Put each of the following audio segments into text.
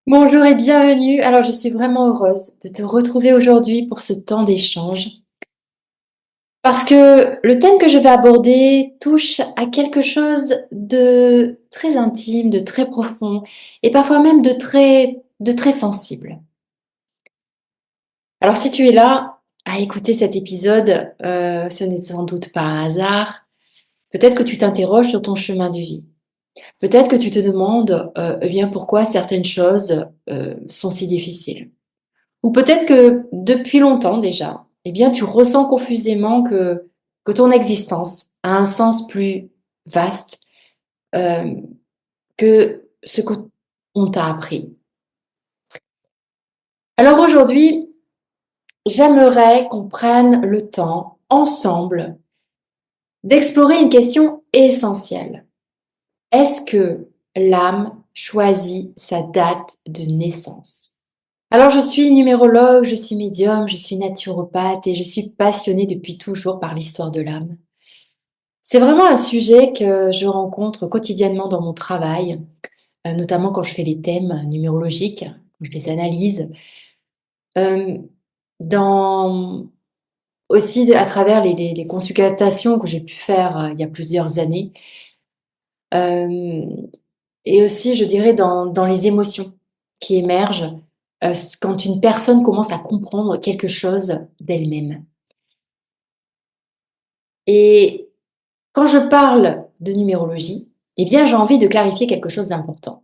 Bonjour et bienvenue. Alors, je suis vraiment heureuse de te retrouver aujourd'hui pour ce temps d'échange parce que le thème que je vais aborder touche à quelque chose de très intime, de très profond et parfois même de très sensible. Alors, si tu es là à écouter cet épisode, ce n'est sans doute pas un hasard. Peut-être que tu t'interroges sur ton chemin de vie. Peut-être que tu te demandes, eh bien, pourquoi certaines choses, sont si difficiles. Ou peut-être que depuis longtemps déjà, eh bien, tu ressens confusément que ton existence a un sens plus vaste euh, que ce qu'on t'a appris. Alors aujourd'hui, j'aimerais qu'on prenne le temps ensemble d'explorer une question essentielle. Est-ce que l'âme choisit sa date de naissance? Alors, je suis numérologue, je suis médium, je suis naturopathe et je suis passionnée depuis toujours par l'histoire de l'âme. C'est vraiment un sujet que je rencontre quotidiennement dans mon travail, notamment quand je fais les thèmes numérologiques, quand je les analyse, euh, dans, aussi à travers les consultations que j'ai pu faire il y a plusieurs années, euh, et aussi, je dirais, dans les émotions qui émergent quand une personne commence à comprendre quelque chose d'elle-même. Et quand je parle de numérologie, eh bien, j'ai envie de clarifier quelque chose d'important.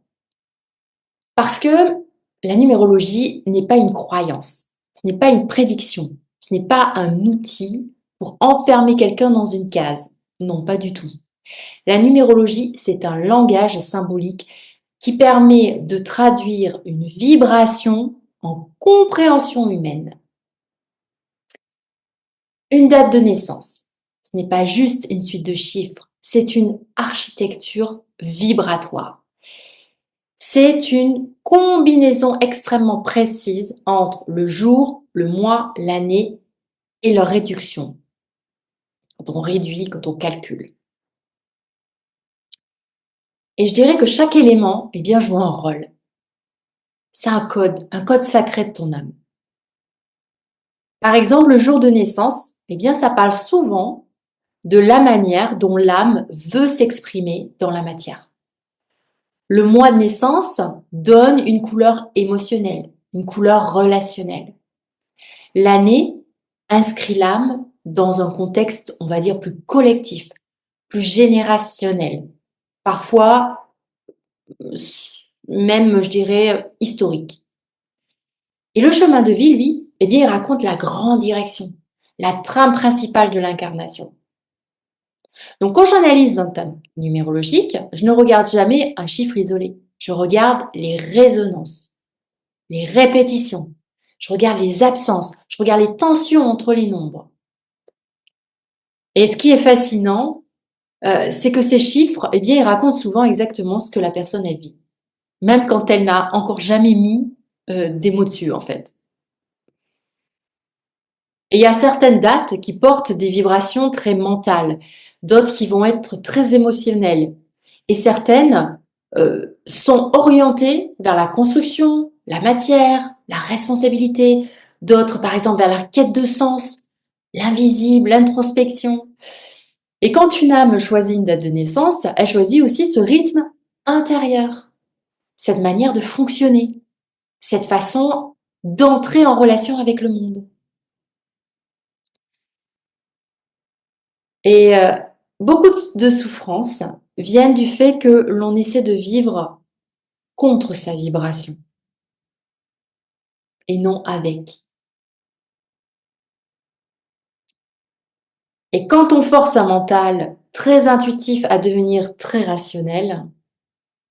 Parce que la numérologie n'est pas une croyance, ce n'est pas une prédiction, ce n'est pas un outil pour enfermer quelqu'un dans une case. Non, pas du tout. La numérologie, c'est un langage symbolique qui permet de traduire une vibration en compréhension humaine. Une date de naissance, ce n'est pas juste une suite de chiffres, c'est une architecture vibratoire. C'est une combinaison extrêmement précise entre le jour, le mois, l'année et leur réduction. Quand on réduit, quand on calcule. Et je dirais que chaque élément bien, joue un rôle. C'est un code sacré de ton âme. Par exemple, le jour de naissance, bien, ça parle souvent de la manière dont l'âme veut s'exprimer dans la matière. Le mois de naissance donne une couleur émotionnelle, une couleur relationnelle. L'année inscrit l'âme dans un contexte, on va dire, plus collectif, plus générationnel, parfois même, je dirais, historique. Et le chemin de vie, lui, bien, il raconte la grande direction, la trame principale de l'incarnation. Donc, quand j'analyse un thème numérologique, je ne regarde jamais un chiffre isolé. Je regarde les résonances, les répétitions. Je regarde les absences. Je regarde les tensions entre les nombres. Et ce qui est fascinant, c'est que ces chiffres, bien, ils racontent souvent exactement ce que la personne a vit, même quand elle n'a encore jamais mis des mots dessus, en fait. Et il y a certaines dates qui portent des vibrations très mentales, d'autres qui vont être très émotionnelles. Et certaines sont orientées vers la construction, la matière, la responsabilité. D'autres, par exemple, vers la quête de sens, l'invisible, l'introspection. Et quand une âme choisit une date de naissance, elle choisit aussi ce rythme intérieur, cette manière de fonctionner, cette façon d'entrer en relation avec le monde. Et beaucoup de souffrances viennent du fait que l'on essaie de vivre contre sa vibration et non avec. Et quand on force un mental très intuitif à devenir très rationnel,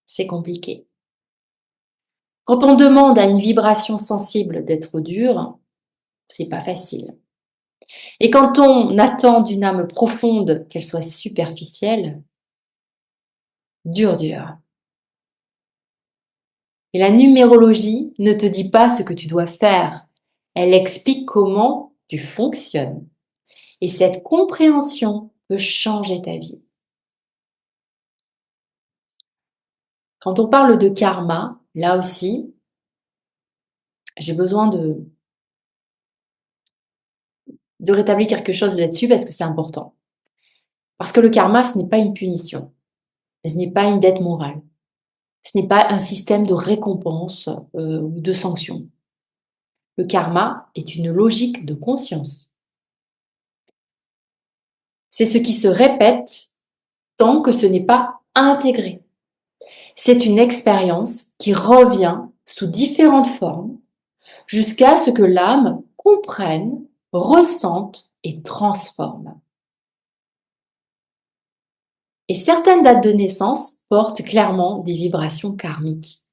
c'est compliqué. Quand on demande à une vibration sensible d'être dure, c'est pas facile. Et quand on attend d'une âme profonde qu'elle soit superficielle, dur, dur. Et la numérologie ne te dit pas ce que tu dois faire. Elle explique comment tu fonctionnes. Et cette compréhension peut changer ta vie. Quand on parle de karma, là aussi, j'ai besoin de rétablir quelque chose là-dessus parce que c'est important. Parce que le karma, ce n'est pas une punition, ce n'est pas une dette morale, ce n'est pas un système de récompense ou de sanction. Le karma est une logique de conscience. C'est ce qui se répète tant que ce n'est pas intégré. C'est une expérience qui revient sous différentes formes jusqu'à ce que l'âme comprenne, ressente et transforme. Et certaines dates de naissance portent clairement des vibrations karmiques.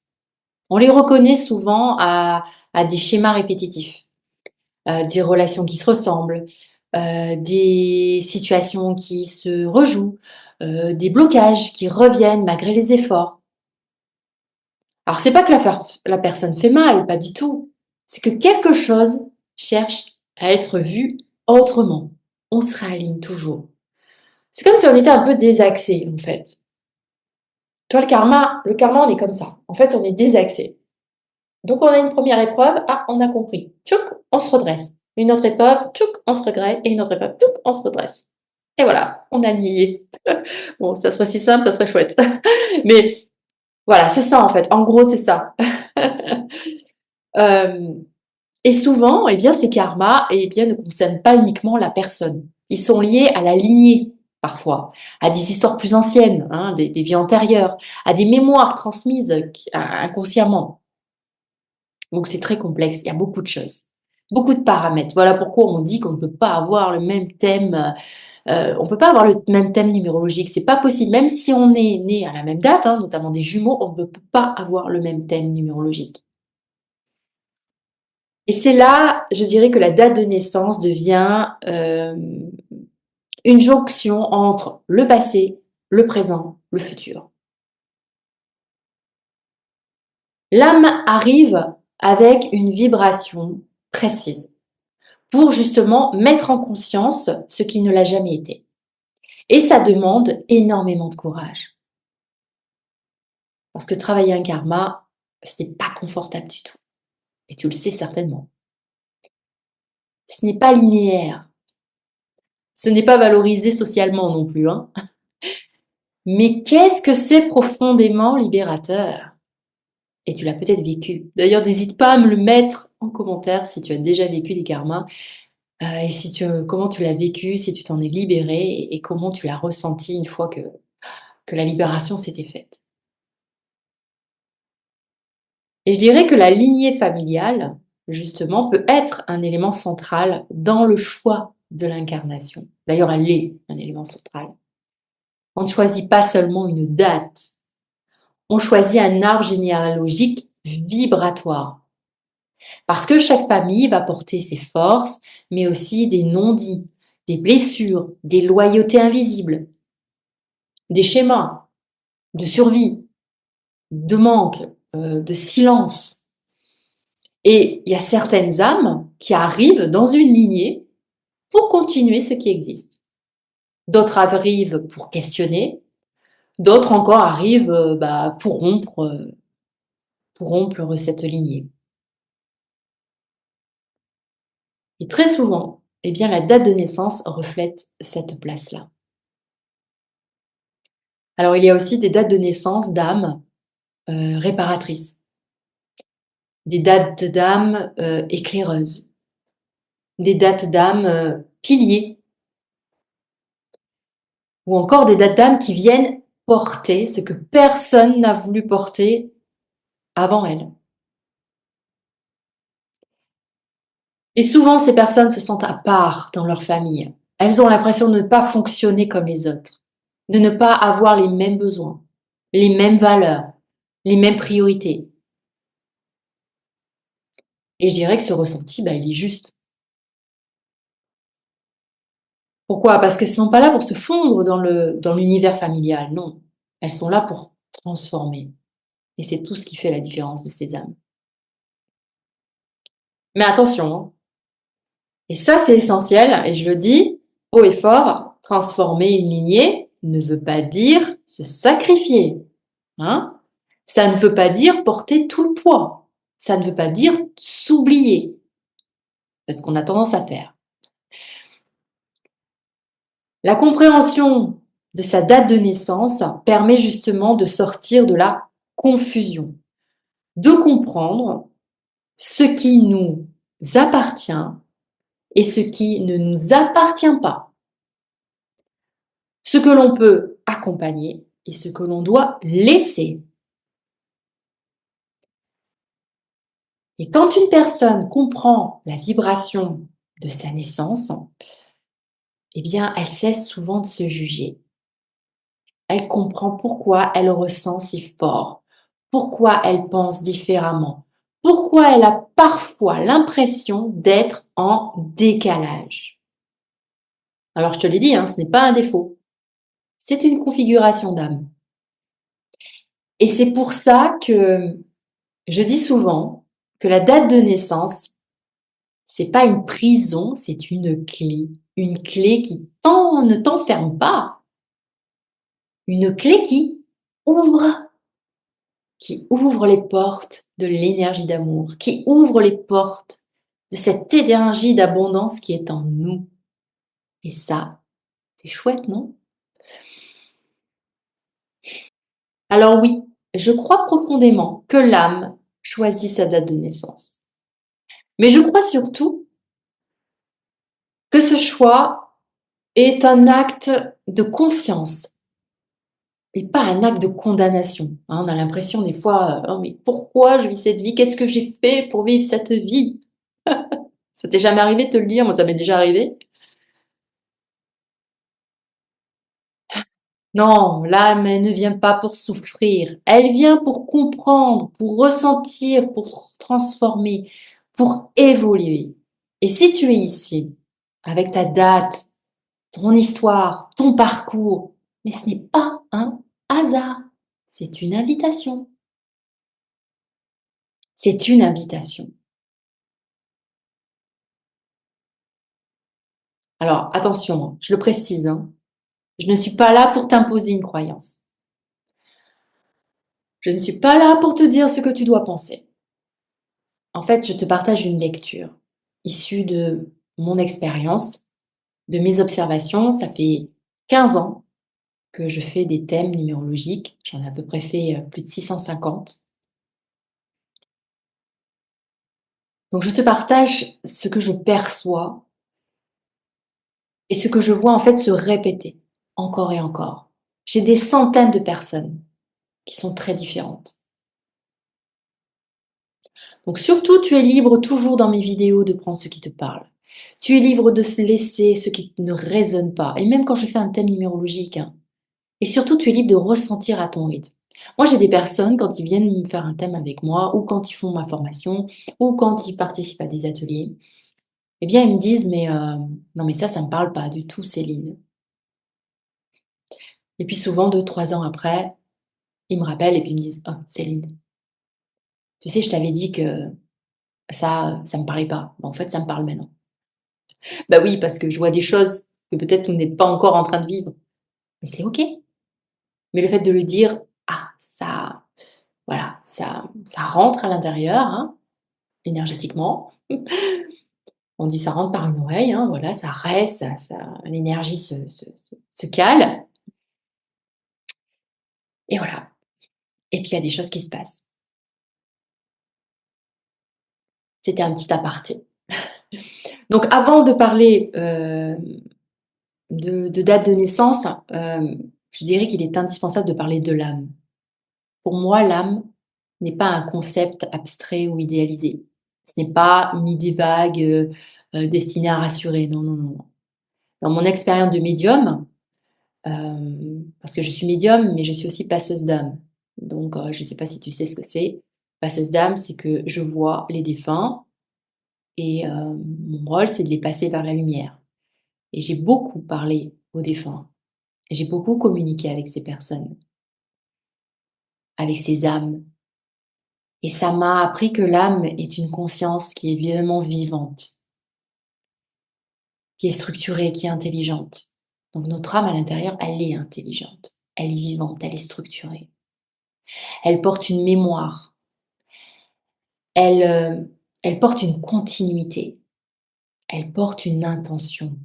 On les reconnaît souvent à des schémas répétitifs, des relations qui se ressemblent, des situations qui se rejouent, des blocages qui reviennent malgré les efforts. Alors c'est pas que la personne fait mal, pas du tout. C'est que quelque chose cherche à être vu autrement. On se réaligne toujours. C'est comme si on était un peu désaxé en fait. Toi, le karma, on est comme ça. En fait, on est désaxé. Donc, on a une première épreuve. Ah, on a compris. Tchouk, on se redresse. Une autre épreuve. Tchouk, on se regrette. Et une autre épreuve. Tchouk, on se redresse. Et voilà, on a lié. Bon, ça serait si simple, ça serait chouette. Mais voilà, c'est ça en fait. En gros, c'est ça. Euh, et souvent, eh bien, ces karmas, eh bien, ne concernent pas uniquement la personne. Ils sont liés à la lignée, parfois, à des histoires plus anciennes, hein, des vies antérieures, à des mémoires transmises inconsciemment. Donc, c'est très complexe. Il y a beaucoup de choses, beaucoup de paramètres. Voilà pourquoi on dit qu'on ne peut pas avoir le même thème. On peut pas avoir le même thème numérologique. C'est pas possible. Même si on est né à la même date, hein, notamment des jumeaux, on ne peut pas avoir le même thème numérologique. Et c'est là, je dirais que la date de naissance devient une jonction entre le passé, le présent, le futur. L'âme arrive avec une vibration précise pour justement mettre en conscience ce qui ne l'a jamais été. Et ça demande énormément de courage. Parce que travailler un karma, ce n'est pas confortable du tout. Et tu le sais certainement. Ce n'est pas linéaire. Ce n'est pas valorisé socialement non plus, hein. Mais qu'est-ce que c'est profondément libérateur? Et tu l'as peut-être vécu. D'ailleurs, n'hésite pas à me le mettre en commentaire si tu as déjà vécu des karmas et comment tu l'as vécu, si tu t'en es libéré et comment tu l'as ressenti une fois que la libération s'était faite. Et je dirais que la lignée familiale, justement, peut être un élément central dans le choix de l'incarnation. D'ailleurs, elle est un élément central. On ne choisit pas seulement une date, on choisit un arbre généalogique vibratoire. Parce que chaque famille va porter ses forces, mais aussi des non-dits, des blessures, des loyautés invisibles, des schémas de survie, de manque, de silence. Et il y a certaines âmes qui arrivent dans une lignée pour continuer ce qui existe. D'autres arrivent pour questionner, d'autres encore arrivent pour rompre cette lignée. Et très souvent, eh bien, la date de naissance reflète cette place-là. Alors, il y a aussi des dates de naissance d'âmes réparatrices, des dates d'âmes éclaireuses, des dates d'âmes piliers, ou encore des dates d'âmes qui viennent porter ce que personne n'a voulu porter avant elles. Et souvent, ces personnes se sentent à part dans leur famille. Elles ont l'impression de ne pas fonctionner comme les autres, de ne pas avoir les mêmes besoins, les mêmes valeurs, les mêmes priorités. Et je dirais que ce ressenti, il est juste. Pourquoi? Parce qu'elles ne sont pas là pour se fondre dans l'univers familial, non. Elles sont là pour transformer. Et c'est tout ce qui fait la différence de ces âmes. Mais attention, hein, et ça c'est essentiel, et je le dis haut et fort, transformer une lignée ne veut pas dire se sacrifier. Hein? Ça ne veut pas dire porter tout le poids. Ça ne veut pas dire s'oublier, parce qu'on a tendance à faire. La compréhension de sa date de naissance permet justement de sortir de la confusion, de comprendre ce qui nous appartient et ce qui ne nous appartient pas, ce que l'on peut accompagner et ce que l'on doit laisser. Et quand une personne comprend la vibration de sa naissance, eh bien, elle cesse souvent de se juger. Elle comprend pourquoi elle ressent si fort, pourquoi elle pense différemment, pourquoi elle a parfois l'impression d'être en décalage. Alors, je te l'ai dit, hein, ce n'est pas un défaut, c'est une configuration d'âme. Et c'est pour ça que je dis souvent que la date de naissance, c'est pas une prison, c'est une clé ne t'enferme pas, une clé qui ouvre les portes de l'énergie d'amour, qui ouvre les portes de cette énergie d'abondance qui est en nous. Et ça, c'est chouette, non? Alors oui, je crois profondément que l'âme choisit sa date de naissance. Mais je crois surtout que ce choix est un acte de conscience et pas un acte de condamnation. On a l'impression des fois, oh, mais pourquoi je vis cette vie? Qu'est-ce que j'ai fait pour vivre cette vie? Ça t'est jamais arrivé de te le dire? Moi, ça m'est déjà arrivé. Non, l'âme, elle ne vient pas pour souffrir. Elle vient pour comprendre, pour ressentir, pour transformer, pour évoluer. Et si tu es ici, avec ta date, ton histoire, ton parcours, mais ce n'est pas un hasard, c'est une invitation. C'est une invitation. Alors, attention, hein, je le précise, hein, je ne suis pas là pour t'imposer une croyance. Je ne suis pas là pour te dire ce que tu dois penser. En fait, je te partage une lecture issue de mon expérience, de mes observations. Ça fait 15 ans que je fais des thèmes numérologiques. J'en ai à peu près fait plus de 650. Donc, je te partage ce que je perçois et ce que je vois en fait se répéter encore et encore. J'ai des centaines de personnes qui sont très différentes. Donc surtout, tu es libre toujours dans mes vidéos de prendre ce qui te parle. Tu es libre de se laisser ce qui ne résonne pas. Et même quand je fais un thème numérologique, hein. Et surtout, tu es libre de ressentir à ton rythme. Moi, j'ai des personnes, quand ils viennent me faire un thème avec moi, ou quand ils font ma formation, ou quand ils participent à des ateliers, eh bien, ils me disent, mais non, mais ça me parle pas du tout, Céline. Et puis souvent, 2, 3 ans après, ils me rappellent et puis ils me disent, oh, Céline, tu sais, je t'avais dit que ça me parlait pas. En fait, ça me parle maintenant. Bah oui, parce que je vois des choses que peut-être vous n'êtes pas encore en train de vivre. Mais c'est OK. Mais le fait de le dire, ah, ça, voilà, ça rentre à l'intérieur, hein, énergétiquement. On dit ça rentre par une oreille, hein, voilà, ça reste, l'énergie se cale. Et voilà. Et puis il y a des choses qui se passent. C'était un petit aparté. Donc avant de parler de date de naissance, je dirais qu'il est indispensable de parler de l'âme. Pour moi, l'âme n'est pas un concept abstrait ou idéalisé. Ce n'est pas une idée vague, destinée à rassurer. Non, non, non. Dans mon expérience de médium, parce que je suis médium, mais je suis aussi passeuse d'âme. Donc, je ne sais pas si tu sais ce que c'est. Passeuse d'âme, c'est que je vois les défunts et mon rôle, c'est de les passer vers la lumière. Et j'ai beaucoup parlé aux défunts. Et j'ai beaucoup communiqué avec ces personnes, avec ces âmes. Et ça m'a appris que l'âme est une conscience qui est vraiment vivante, qui est structurée, qui est intelligente. Donc notre âme à l'intérieur, elle est intelligente, elle est vivante, elle est structurée. Elle porte une mémoire. Elle, elle porte une continuité, elle porte une intention.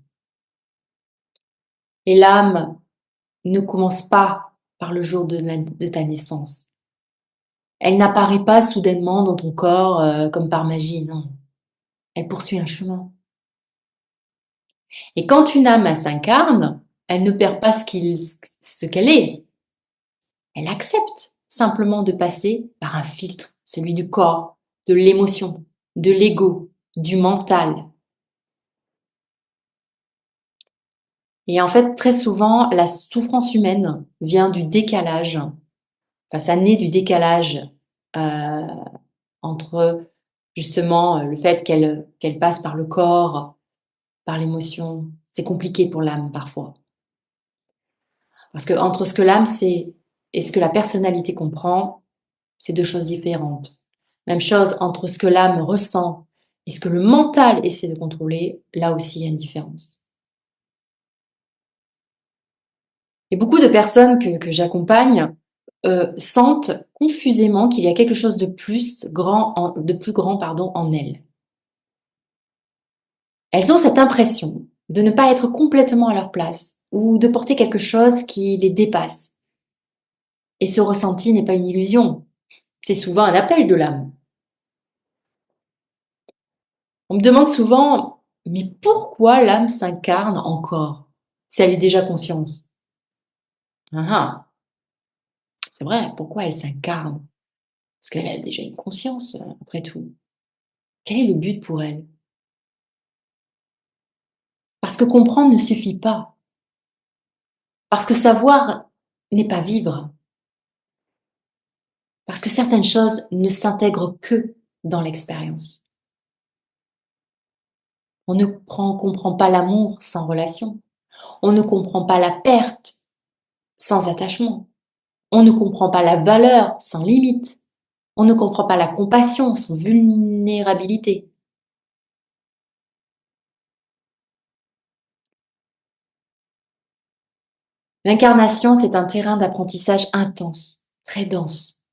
Et l'âme ne commence pas par le jour de ta naissance. Elle n'apparaît pas soudainement dans ton corps comme par magie, non. Elle poursuit un chemin. Et quand une âme s'incarne, elle ne perd pas ce qu'elle est. Elle accepte simplement de passer par un filtre, celui du corps, de l'émotion, de l'ego, du mental. Et en fait, très souvent, la souffrance humaine vient du décalage, enfin ça naît du décalage euh, entre justement le fait qu'elle passe par le corps, par l'émotion. C'est compliqué pour l'âme parfois. Parce que entre ce que l'âme sait et ce que la personnalité comprend, c'est deux choses différentes. Même chose entre ce que l'âme ressent et ce que le mental essaie de contrôler, là aussi il y a une différence. Et beaucoup de personnes que j'accompagne sentent confusément qu'il y a quelque chose de plus grand pardon, en elles. Elles ont cette impression de ne pas être complètement à leur place ou de porter quelque chose qui les dépasse. Et ce ressenti n'est pas une illusion, c'est souvent un appel de l'âme. On me demande souvent, mais pourquoi l'âme s'incarne encore si elle est déjà conscience? Ah ah, c'est vrai, pourquoi elle s'incarne? Parce qu'elle a déjà une conscience, après tout. Quel est le but pour elle? Parce que comprendre ne suffit pas. Parce que savoir n'est pas vivre. Parce que certaines choses ne s'intègrent que dans l'expérience. On ne comprend pas l'amour sans relation. On ne comprend pas la perte sans attachement. On ne comprend pas la valeur sans limite. On ne comprend pas la compassion sans vulnérabilité. L'incarnation, c'est un terrain d'apprentissage intense, très dense,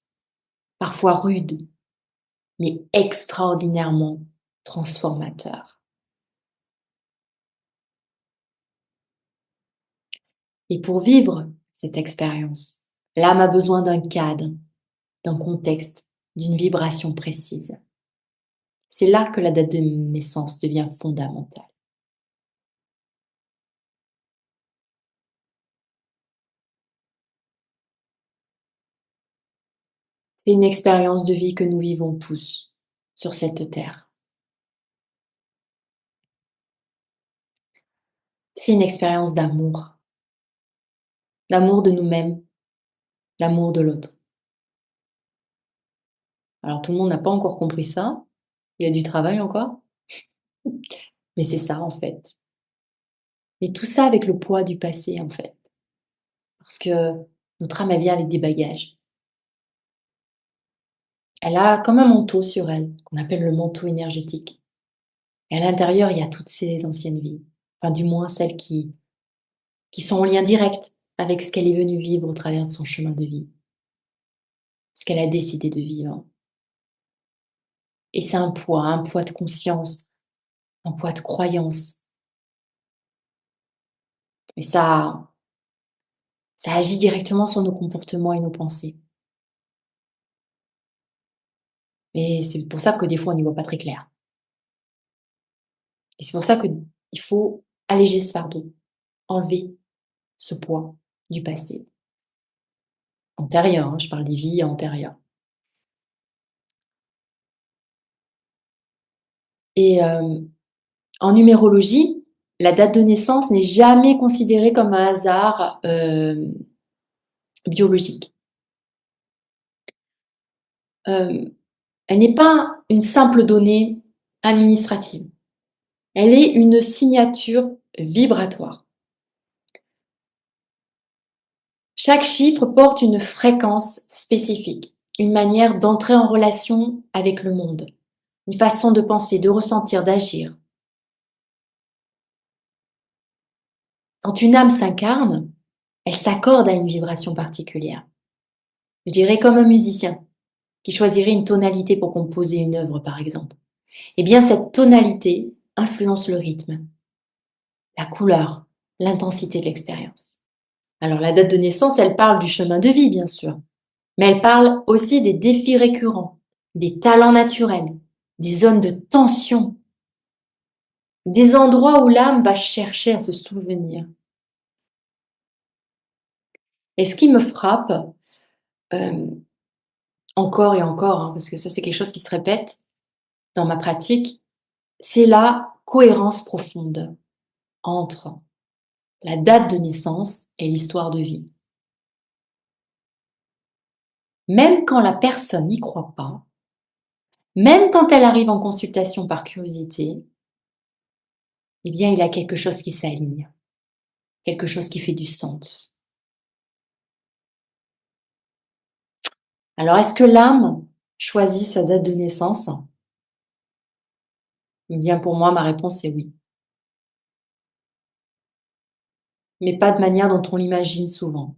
parfois rude, mais extraordinairement transformateur. Et pour vivre cette expérience, l'âme a besoin d'un cadre, d'un contexte, d'une vibration précise. C'est là que la date de naissance devient fondamentale. C'est une expérience de vie que nous vivons tous sur cette terre. C'est une expérience d'amour de nous-mêmes, d'amour de l'autre. Alors tout le monde n'a pas encore compris ça, il y a du travail encore, mais c'est ça en fait. Et tout ça avec le poids du passé en fait, parce que notre âme elle vient avec des bagages. Elle a comme un manteau sur elle, qu'on appelle le manteau énergétique. Et à l'intérieur, il y a toutes ses anciennes vies, enfin du moins celles qui sont en lien direct avec ce qu'elle est venue vivre au travers de son chemin de vie, ce qu'elle a décidé de vivre. Et c'est un poids de conscience, un poids de croyance. Et ça agit directement sur nos comportements et nos pensées. Et c'est pour ça que des fois, on n'y voit pas très clair. Et c'est pour ça qu'il faut alléger ce fardeau, enlever ce poids du passé. Antérieur, hein, je parle des vies antérieures. Et en numérologie, la date de naissance n'est jamais considérée comme un hasard biologique. Euh, Elle n'est pas une simple donnée administrative. Elle est une signature vibratoire. Chaque chiffre porte une fréquence spécifique, une manière d'entrer en relation avec le monde, une façon de penser, de ressentir, d'agir. Quand une âme s'incarne, elle s'accorde à une vibration particulière. Je dirais comme un musicien. qui choisirait une tonalité pour composer une œuvre, par exemple. Eh bien, cette tonalité influence le rythme, la couleur, l'intensité de l'expérience. Alors, la date de naissance, elle parle du chemin de vie, bien sûr, mais elle parle aussi des défis récurrents, des talents naturels, des zones de tension, des endroits où l'âme va chercher à se souvenir. Et ce qui me frappe, euh, encore et encore, hein, parce que ça c'est quelque chose qui se répète dans ma pratique, c'est la cohérence profonde entre la date de naissance et l'histoire de vie. Même quand la personne n'y croit pas, même quand elle arrive en consultation par curiosité, eh bien il y a quelque chose qui s'aligne, quelque chose qui fait du sens. Alors est-ce que l'âme choisit sa date de naissance? Eh bien pour moi, ma réponse est oui. Mais pas de manière dont on l'imagine souvent.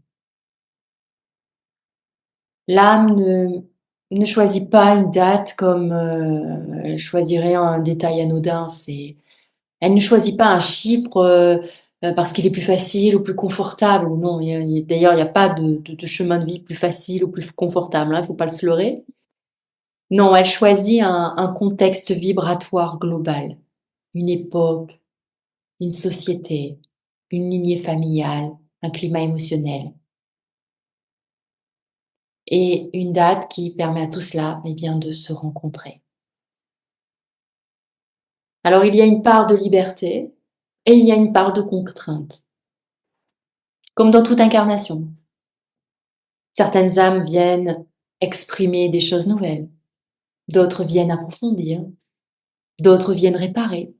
L'âme ne choisit pas une date comme elle choisirait un détail anodin. Elle ne choisit pas un chiffre parce qu'il est plus facile ou plus confortable. Non, d'ailleurs, il n'y a pas de chemin de vie plus facile ou plus confortable. Il ne faut pas le se leurrer. Non, elle choisit un contexte vibratoire global, une époque, une société, une lignée familiale, un climat émotionnel. Et une date qui permet à tout cela, eh bien, de se rencontrer. Alors il y a une part de liberté et il y a une part de contrainte, comme dans toute incarnation. Certaines âmes viennent exprimer des choses nouvelles, d'autres viennent approfondir, d'autres viennent réparer,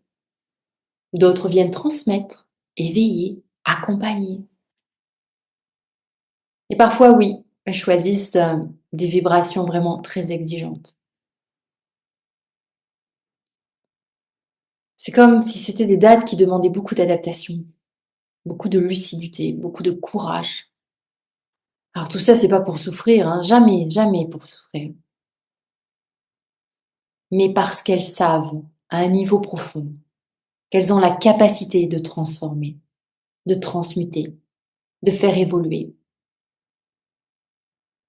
d'autres viennent transmettre, éveiller, accompagner. Et parfois, oui, elles choisissent des vibrations vraiment très exigeantes. C'est comme si c'était des dates qui demandaient beaucoup d'adaptation, beaucoup de lucidité, beaucoup de courage. Alors tout ça, c'est pas pour souffrir, hein, jamais, jamais pour souffrir. Mais parce qu'elles savent, à un niveau profond, qu'elles ont la capacité de transformer, de transmuter, de faire évoluer.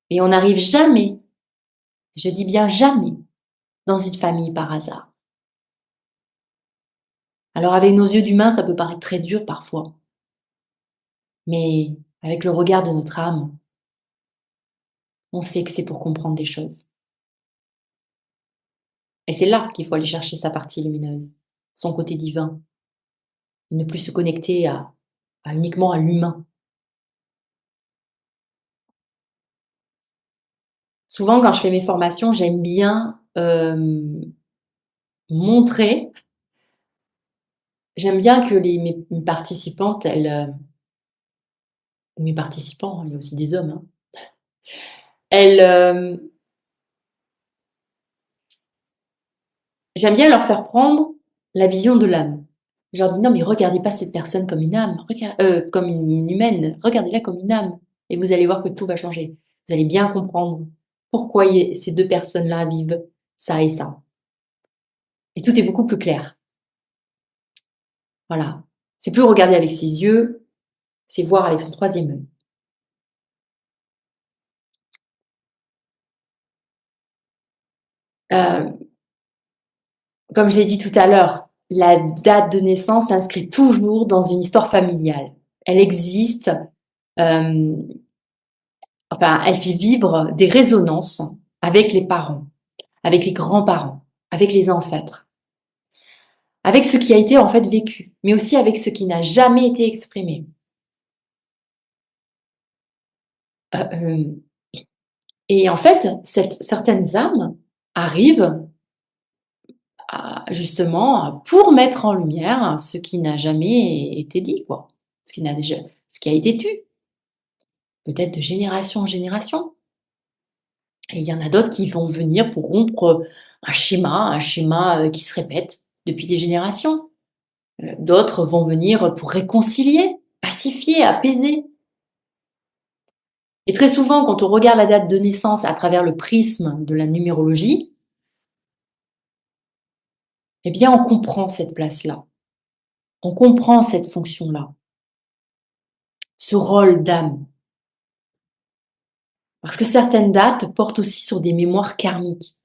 Et on n'arrive jamais, je dis bien jamais, dans une famille par hasard. Alors avec nos yeux d'humains, ça peut paraître très dur parfois, mais avec le regard de notre âme, on sait que c'est pour comprendre des choses. Et c'est là qu'il faut aller chercher sa partie lumineuse, son côté divin, et ne plus se connecter uniquement à l'humain. Souvent, quand je fais mes formations, j'aime bien montrer, j'aime bien que mes participantes, ou mes participants, il y a aussi des hommes, hein, elles, j'aime bien leur faire prendre la vision de l'âme. Je leur dis non, mais regardez pas cette personne comme une âme, comme une humaine, regardez-la comme une âme, et vous allez voir que tout va changer. Vous allez bien comprendre pourquoi ces deux personnes-là vivent ça et ça. Et tout est beaucoup plus clair. Voilà. C'est plus regarder avec ses yeux, c'est voir avec son troisième œil. Euh, Comme je l'ai dit tout à l'heure, la date de naissance s'inscrit toujours dans une histoire familiale. Elle existe, euh, enfin, elle fait vivre des résonances avec les parents, avec les grands-parents, avec les ancêtres, avec ce qui a été en fait vécu, mais aussi avec ce qui n'a jamais été exprimé. Euh, euh, et en fait, certaines âmes arrivent justement pour mettre en lumière ce qui n'a jamais été dit, quoi, ce qui a été tu, peut-être de génération en génération. Et il y en a d'autres qui vont venir pour rompre un schéma qui se répète depuis des générations. D'autres vont venir pour réconcilier, pacifier, apaiser. Et très souvent, quand on regarde la date de naissance à travers le prisme de la numérologie, eh bien, on comprend cette place-là. On comprend cette fonction-là, ce rôle d'âme. Parce que certaines dates portent aussi sur des mémoires karmiques.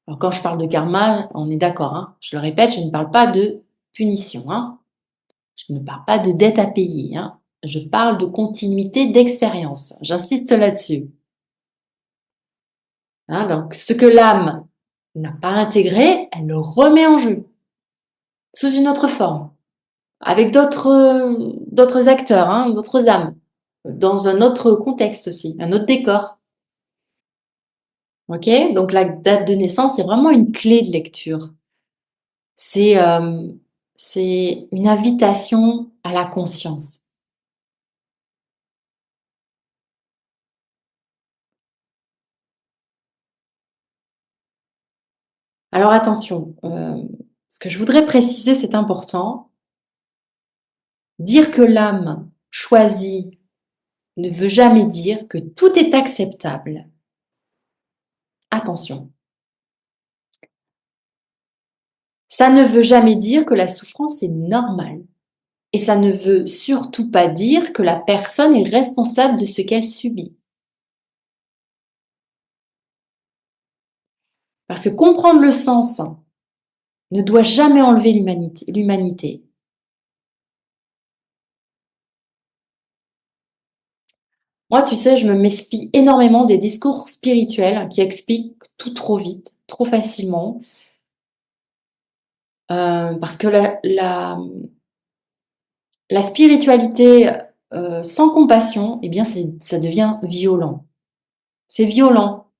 Alors, quand je parle de karma, on est d'accord, hein. Je le répète, je ne parle pas de punition, hein. Je ne parle pas de dette à payer, hein. Je parle de continuité d'expérience. J'insiste là-dessus. Hein, donc, ce que l'âme n'a pas intégré, elle le remet en jeu, sous une autre forme, avec d'autres acteurs, hein, d'autres âmes, dans un autre contexte aussi, un autre décor. Ok? Donc la date de naissance, c'est vraiment une clé de lecture. C'est c'est une invitation à la conscience. Alors attention, ce que je voudrais préciser, c'est important. Dire que l'âme choisit ne veut jamais dire que tout est acceptable. Attention. Ça ne veut jamais dire que la souffrance est normale. Et ça ne veut surtout pas dire que la personne est responsable de ce qu'elle subit. Parce que comprendre le sens ne doit jamais enlever l'humanité. Moi, tu sais, je me méfie énormément des discours spirituels qui expliquent tout trop vite, trop facilement, parce que la spiritualité sans compassion, eh bien, ça devient violent. C'est violent.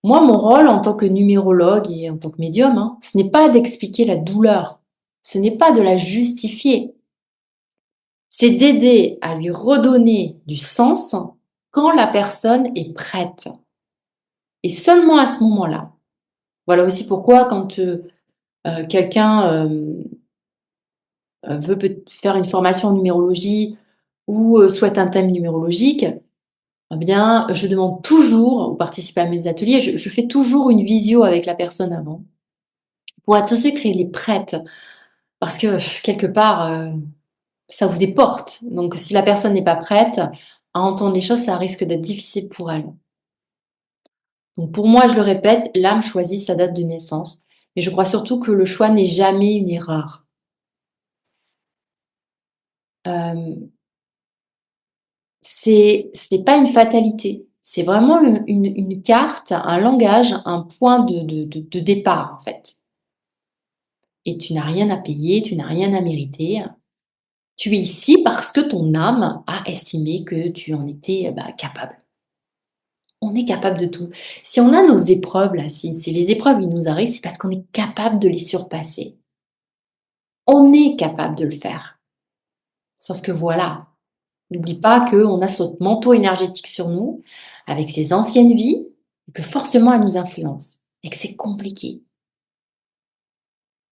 Moi, mon rôle en tant que numérologue et en tant que médium, hein, ce n'est pas d'expliquer la douleur, ce n'est pas de la justifier, c'est d'aider à lui redonner du sens quand la personne est prête. Et seulement à ce moment-là. Voilà aussi pourquoi quand quelqu'un veut faire une formation en numérologie ou souhaite un thème numérologique, eh bien, je demande toujours, ou participer à mes ateliers, je fais toujours une visio avec la personne avant, pour être sûr qu'elle est prête. Parce que quelque part, ça ouvre des portes. Donc si la personne n'est pas prête à entendre les choses, ça risque d'être difficile pour elle. Donc pour moi, je le répète, l'âme choisit sa date de naissance. Mais je crois surtout que le choix n'est jamais une erreur. Euh, ce n'est pas une fatalité. C'est vraiment une carte, un langage, un point de départ, en fait. Et tu n'as rien à payer, tu n'as rien à mériter. Tu es ici parce que ton âme a estimé que tu en étais capable. On est capable de tout. Si on a nos épreuves, là, si les épreuves ils nous arrivent, c'est parce qu'on est capable de les surpasser. On est capable de le faire. Sauf que voilà, n'oublie pas qu'on a ce manteau énergétique sur nous, avec ses anciennes vies, et que forcément elles nous influencent. Et que c'est compliqué.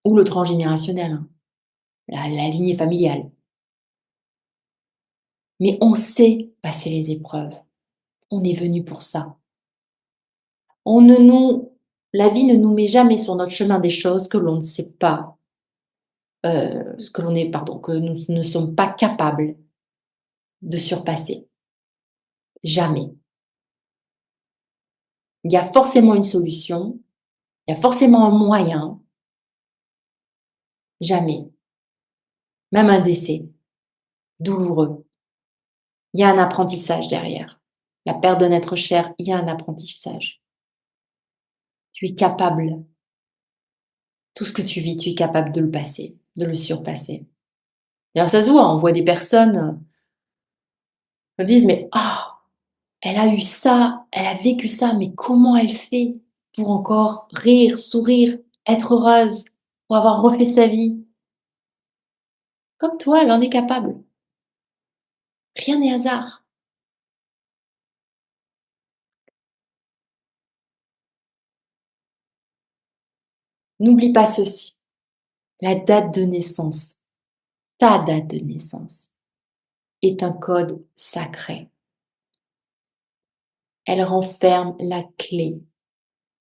Ou le transgénérationnel, hein, la lignée familiale. Mais on sait passer les épreuves. On est venu pour ça. On ne nous, la vie ne nous met jamais sur notre chemin des choses que l'on ne sait pas, que nous ne sommes pas capables de surpasser. Jamais. Il y a forcément une solution, il y a forcément un moyen, jamais. Même un décès, douloureux. Il y a un apprentissage derrière. La perte d'un être cher, il y a un apprentissage. Tu es capable. Tout ce que tu vis, tu es capable de le passer, de le surpasser. D'ailleurs, ça se voit, on voit des personnes qui disent, mais elle a eu ça, elle a vécu ça, mais comment elle fait pour encore rire, sourire, être heureuse, pour avoir refait sa vie? Comme toi, elle en est capable. Rien n'est hasard. N'oublie pas ceci, la date de naissance, ta date de naissance. est un code sacré. Elle renferme la clé,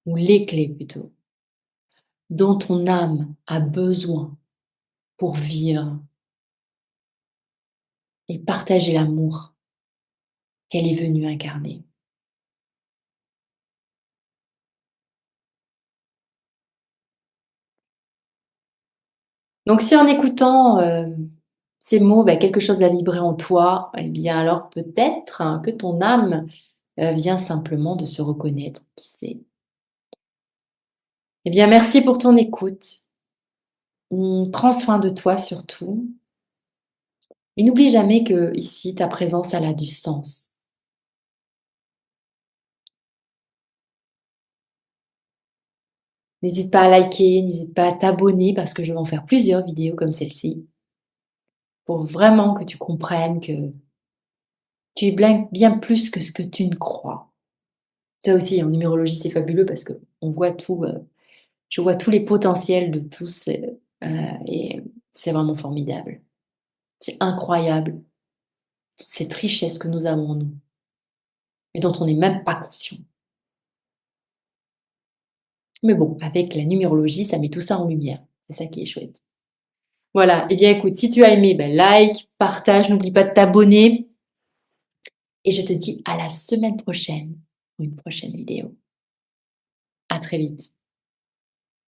ou les clés plutôt, dont ton âme a besoin pour vivre et partager l'amour qu'elle est venue incarner. Donc si en écoutant ces mots, quelque chose a vibré en toi, eh bien alors peut-être que ton âme vient simplement de se reconnaître, qui sait. Eh bien merci pour ton écoute. Prends soin de toi surtout. Et n'oublie jamais que ici, ta présence, elle a du sens. N'hésite pas à liker, n'hésite pas à t'abonner parce que je vais en faire plusieurs vidéos comme celle-ci pour vraiment que tu comprennes que tu es bien plus que ce que tu ne crois. Ça aussi, en numérologie, c'est fabuleux parce que on voit tout, je vois tous les potentiels de tous et c'est vraiment formidable. C'est incroyable, cette richesse que nous avons en nous et dont on n'est même pas conscient. Mais bon, avec la numérologie, ça met tout ça en lumière. C'est ça qui est chouette. Voilà, eh bien écoute, si tu as aimé, like, partage, n'oublie pas de t'abonner et je te dis à la semaine prochaine pour une prochaine vidéo. À très vite.